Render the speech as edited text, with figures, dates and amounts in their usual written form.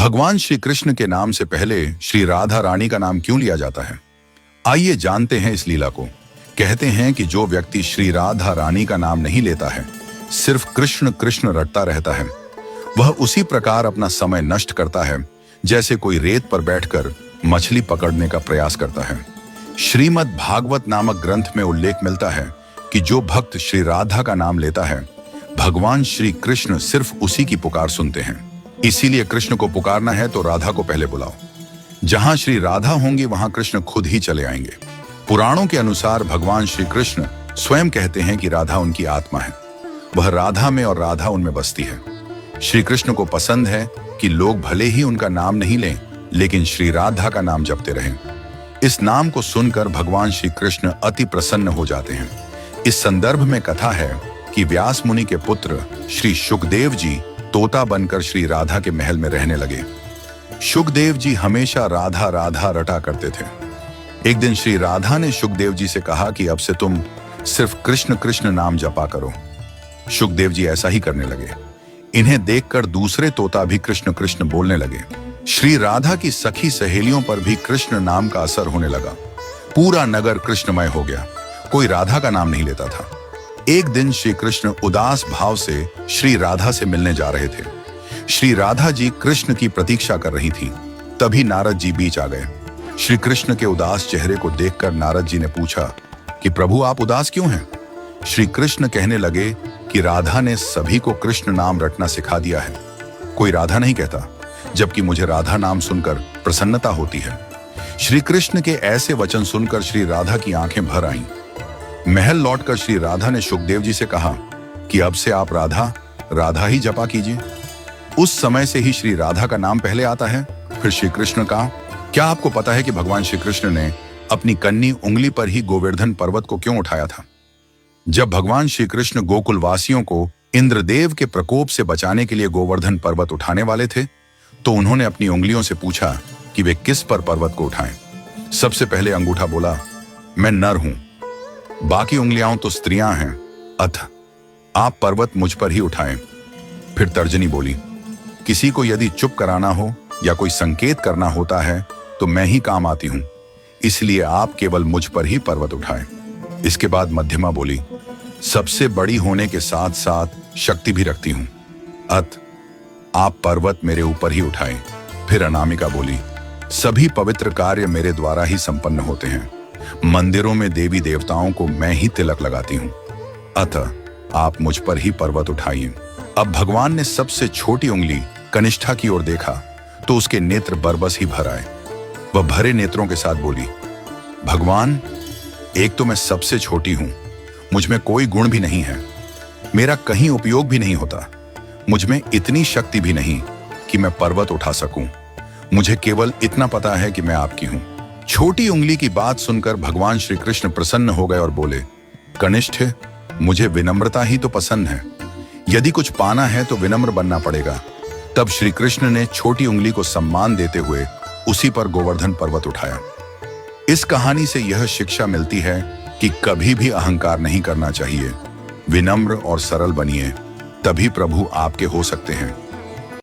भगवान श्री कृष्ण के नाम से पहले श्री राधा रानी का नाम क्यों लिया जाता है? आइए जानते हैं इस लीला को। कहते हैं कि जो व्यक्ति श्री राधा रानी का नाम नहीं लेता है, सिर्फ कृष्ण कृष्ण रटता रहता है, वह उसी प्रकार अपना समय नष्ट करता है जैसे कोई रेत पर बैठकर मछली पकड़ने का प्रयास करता है। श्रीमद् भागवत नामक ग्रंथ में उल्लेख मिलता है कि जो भक्त श्री राधा का नाम लेता है, भगवान श्री कृष्ण सिर्फ उसी की पुकार सुनते हैं। इसीलिए कृष्ण को पुकारना है तो राधा को पहले बुलाओ। जहां श्री राधा होंगी वहां कृष्ण खुद ही चले आएंगे। पुराणों के अनुसार भगवान श्री कृष्ण स्वयं कहते हैं कि राधा उनकी आत्मा है, वह राधा में और राधा उनमें बसती है। श्री कृष्ण को पसंद है कि लोग भले ही उनका नाम नहीं लें, लेकिन श्री राधा का नाम जपते रहें। इस नाम को सुनकर भगवान श्री कृष्ण अति प्रसन्न हो जाते हैं। इस संदर्भ में कथा है कि व्यास मुनि के पुत्र श्री शुकदेव जी तोता बनकर श्री राधा के महल में रहने लगे। शुकदेव जी हमेशा राधा राधा रटा करते थे। एक दिन श्री राधा ने शुकदेव जी से कहा कि अब से तुम सिर्फ कृष्ण कृष्ण नाम जपा करो। शुकदेव जी ऐसा ही करने लगे। इन्हें देखकर दूसरे तोता भी कृष्ण कृष्ण बोलने लगे। श्री राधा की सखी सहेलियों पर भी कृष्ण नाम का असर होने लगा। पूरा नगर कृष्णमय हो गया। कोई राधा का नाम नहीं लेता था। एक दिन श्री कृष्ण उदास भाव से श्री राधा से मिलने जा रहे थे। श्री राधा जी कृष्ण की प्रतीक्षा कर रही थी। तभी नारद जी बीच आ गए। श्री कृष्ण के उदास चेहरे को देखकर नारद जी ने पूछा कि प्रभु आप उदास क्यों हैं? श्री कृष्ण कहने लगे कि राधा ने सभी को कृष्ण नाम रटना सिखा दिया है। कोई राधा नहीं कहता, जबकि मुझे राधा नाम सुनकर प्रसन्नता होती है। श्री कृष्ण के ऐसे वचन सुनकर श्री राधा की आंखें भर आईं। महल लौटकर श्री राधा ने शुकदेव जी से कहा कि अब से आप राधा राधा ही जपा कीजिए। उस समय से ही श्री राधा का नाम पहले आता है, फिर श्री कृष्ण का। क्या आपको पता है कि भगवान श्री कृष्ण ने अपनी कन्नी उंगली पर ही गोवर्धन पर्वत को क्यों उठाया था? जब भगवान श्री कृष्ण गोकुल वासियों को इंद्रदेव के प्रकोप से बचाने के लिए गोवर्धन पर्वत उठाने वाले थे, तो उन्होंने अपनी उंगलियों से पूछा कि वे किस पर पर्वत को उठाएं। सबसे पहले अंगूठा बोला, मैं नर हूं। बाकी उंगलियां तो स्त्रियां हैं, अतः आप पर्वत मुझ पर ही उठाएं। फिर तर्जनी बोली, किसी को यदि चुप कराना हो या कोई संकेत करना होता है तो मैं ही काम आती हूं, इसलिए आप केवल मुझ पर ही पर्वत उठाएं। इसके बाद मध्यमा बोली, सबसे बड़ी होने के साथ साथ शक्ति भी रखती हूं, अतः आप पर्वत मेरे ऊपर ही उठाएं। फिर अनामिका बोली, सभी पवित्र कार्य मेरे द्वारा ही संपन्न होते हैं। मंदिरों में देवी देवताओं को मैं ही तिलक लगाती हूं, अतः आप मुझ पर ही पर्वत उठाइए। अब भगवान ने सबसे छोटी उंगली कनिष्ठा की ओर देखा तो उसके नेत्र बरबस ही भर आए। वह भरे नेत्रों के साथ बोली, भगवान, एक तो मैं सबसे छोटी हूं, मुझ में कोई गुण भी नहीं है, मेरा कहीं उपयोग भी नहीं होता, मुझ में इतनी शक्ति भी नहीं कि मैं पर्वत उठा सकूं। मुझे केवल इतना पता है कि मैं आपकी हूं। छोटी उंगली की बात सुनकर भगवान श्री कृष्ण प्रसन्न हो गए और बोले, कनिष्ठ, मुझे विनम्रता ही तो पसंद है। यदि कुछ पाना है तो विनम्र बनना पड़ेगा। तब श्री कृष्ण ने छोटी उंगली को सम्मान देते हुए उसी पर गोवर्धन पर्वत उठाया। इस कहानी से यह शिक्षा मिलती है कि कभी भी अहंकार नहीं करना चाहिए। विनम्र और सरल बनिए, तभी प्रभु आपके हो सकते हैं।